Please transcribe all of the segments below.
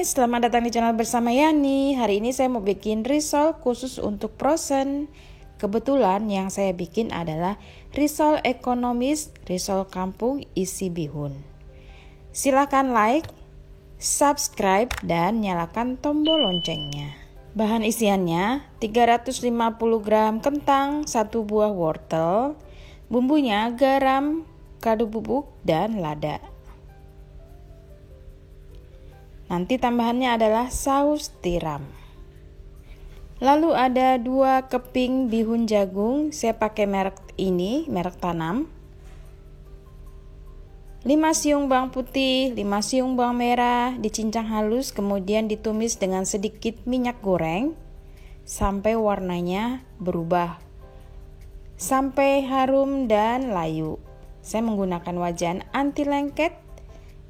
Hai, selamat datang di channel bersama Yani. Hari ini saya mau bikin risol khusus untuk frozen. Kebetulan yang saya bikin adalah risol ekonomis, risol kampung isi bihun. Silahkan like, subscribe, dan nyalakan tombol loncengnya. Bahan isiannya 350 gram kentang, 1 buah wortel, bumbunya garam, kaldu bubuk, dan lada. Nanti tambahannya adalah saus tiram. Lalu ada 2 keping bihun jagung, saya pakai merek ini, merek Tanam. 5 siung bawang putih, 5 siung bawang merah, dicincang halus kemudian ditumis dengan sedikit minyak goreng sampai warnanya berubah, sampai harum dan layu. Saya menggunakan wajan anti lengket,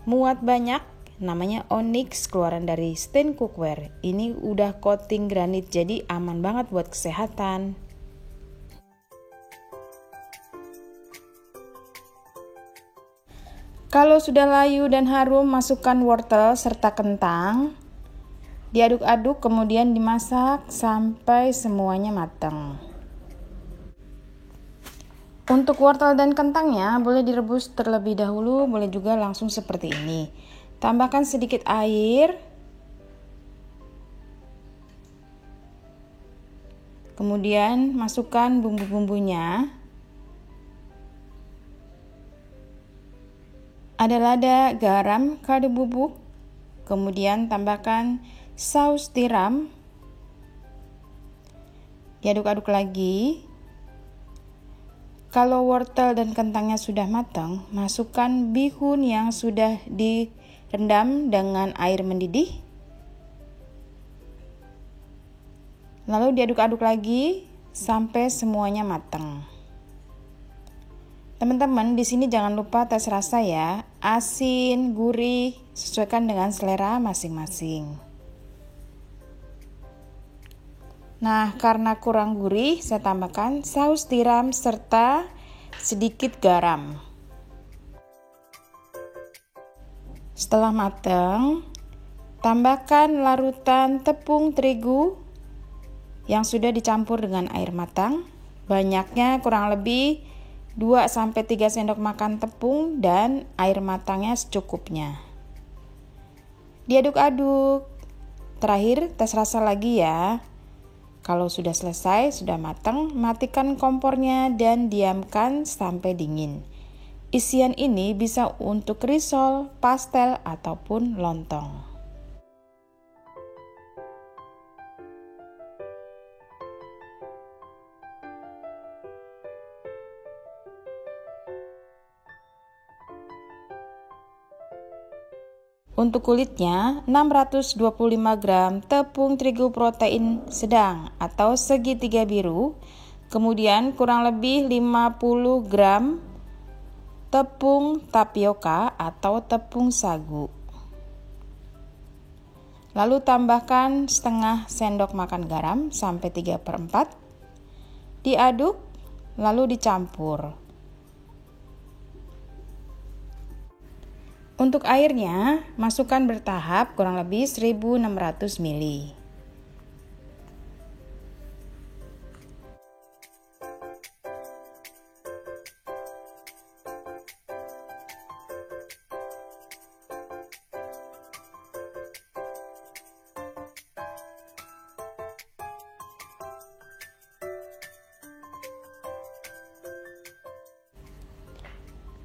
muat banyak, namanya Onyx, keluaran dari Stain Cookware. Ini udah coating granit jadi aman banget buat kesehatan. Kalau sudah layu dan harum, masukkan wortel serta kentang. Diaduk-aduk kemudian dimasak sampai semuanya matang. Untuk wortel dan kentangnya boleh direbus terlebih dahulu, boleh juga langsung seperti ini. Tambahkan sedikit air, kemudian masukkan bumbu-bumbunya. Ada lada, garam, kaldu bubuk, kemudian tambahkan saus tiram. Diaduk-aduk lagi. Kalau wortel dan kentangnya sudah matang, masukkan bihun yang sudah direndam dengan air mendidih. Lalu diaduk-aduk lagi sampai semuanya matang. Teman-teman, di sini jangan lupa tes rasa ya. Asin, gurih, sesuaikan dengan selera masing-masing. Nah, karena kurang gurih, saya tambahkan saus tiram serta sedikit garam. Setelah matang, tambahkan larutan tepung terigu yang sudah dicampur dengan air matang. Banyaknya kurang lebih 2-3 sendok makan tepung dan air matangnya secukupnya. Diaduk-aduk. Terakhir, tes rasa lagi ya. Kalau sudah selesai, sudah matang, matikan kompornya dan diamkan sampai dingin. Isian ini bisa untuk risol, pastel, ataupun lontong. Untuk kulitnya, 625 gram tepung terigu protein sedang atau segitiga biru, kemudian kurang lebih 50 gram tepung tapioka atau tepung sagu. Lalu tambahkan setengah sendok makan garam sampai 3/4. Diaduk, lalu dicampur. Untuk airnya, masukkan bertahap kurang lebih 1600 ml.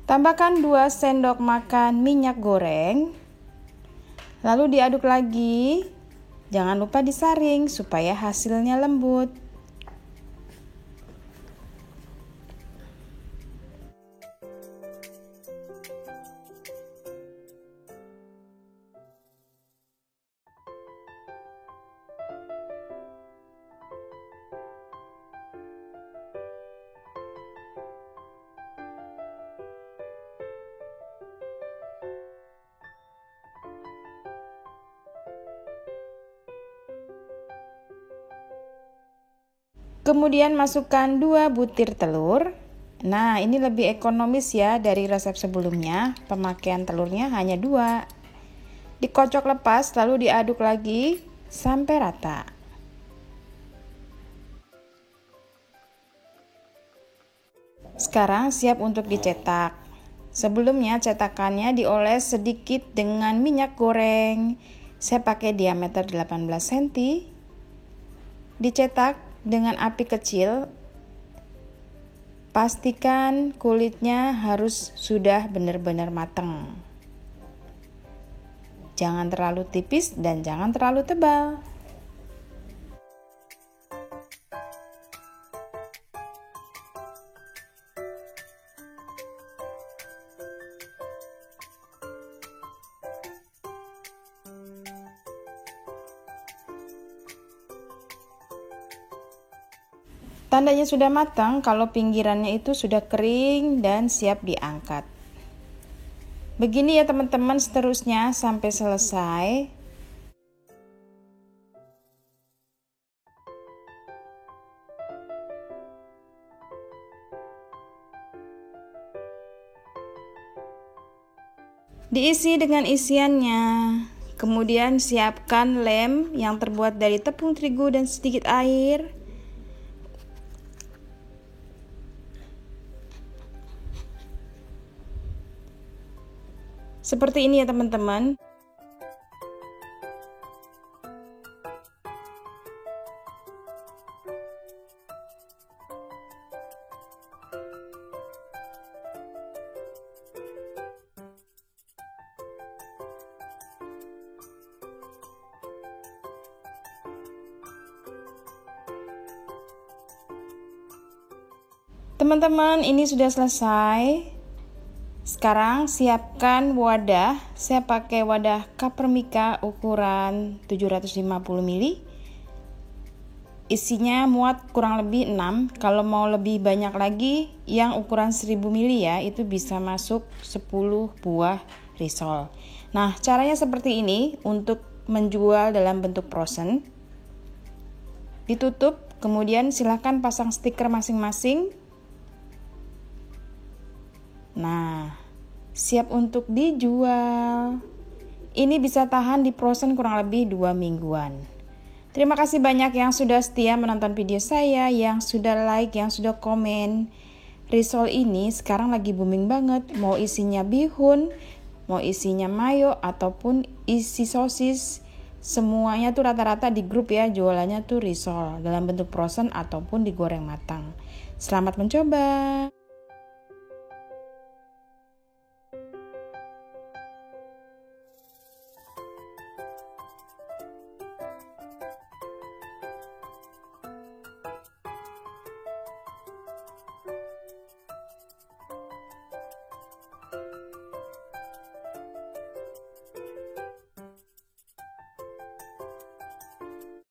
Tambahkan 2 sendok makan minyak goreng. Lalu diaduk lagi. Jangan lupa disaring supaya hasilnya lembut. Kemudian masukkan 2 butir telur. Nah, ini lebih ekonomis ya dari resep sebelumnya. Pemakaian telurnya hanya 2. Dikocok lepas lalu diaduk lagi sampai rata. Sekarang siap untuk dicetak. Sebelumnya cetakannya dioles sedikit dengan minyak goreng. Saya pakai diameter 18 cm. Dicetak dengan api kecil. Pastikan kulitnya harus sudah benar-benar matang. Jangan terlalu tipis dan jangan terlalu tebal. Tandanya sudah matang kalau pinggirannya itu sudah kering dan siap diangkat. Begini ya teman-teman seterusnya sampai selesai. Diisi dengan isiannya. Kemudian siapkan lem yang terbuat dari tepung terigu dan sedikit air. Seperti ini ya teman-teman. Teman-teman, ini sudah selesai. Sekarang siapkan wadah. Saya pakai wadah Capermica ukuran 750 ml. Isinya muat kurang lebih 6. Kalau mau lebih banyak lagi yang ukuran 1000 ml ya, itu bisa masuk 10 buah risol. Nah, caranya seperti ini untuk menjual dalam bentuk frozen. Ditutup, kemudian silakan pasang stiker masing-masing. Nah, siap untuk dijual. Ini bisa tahan di frozen kurang lebih 2 mingguan. Terima kasih banyak yang sudah setia menonton video saya, yang sudah like, yang sudah komen. Risol ini sekarang lagi booming banget. Mau isinya bihun, mau isinya mayo, ataupun isi sosis. Semuanya tuh rata-rata di grup ya, jualannya tuh risol dalam bentuk frozen ataupun digoreng matang. Selamat mencoba.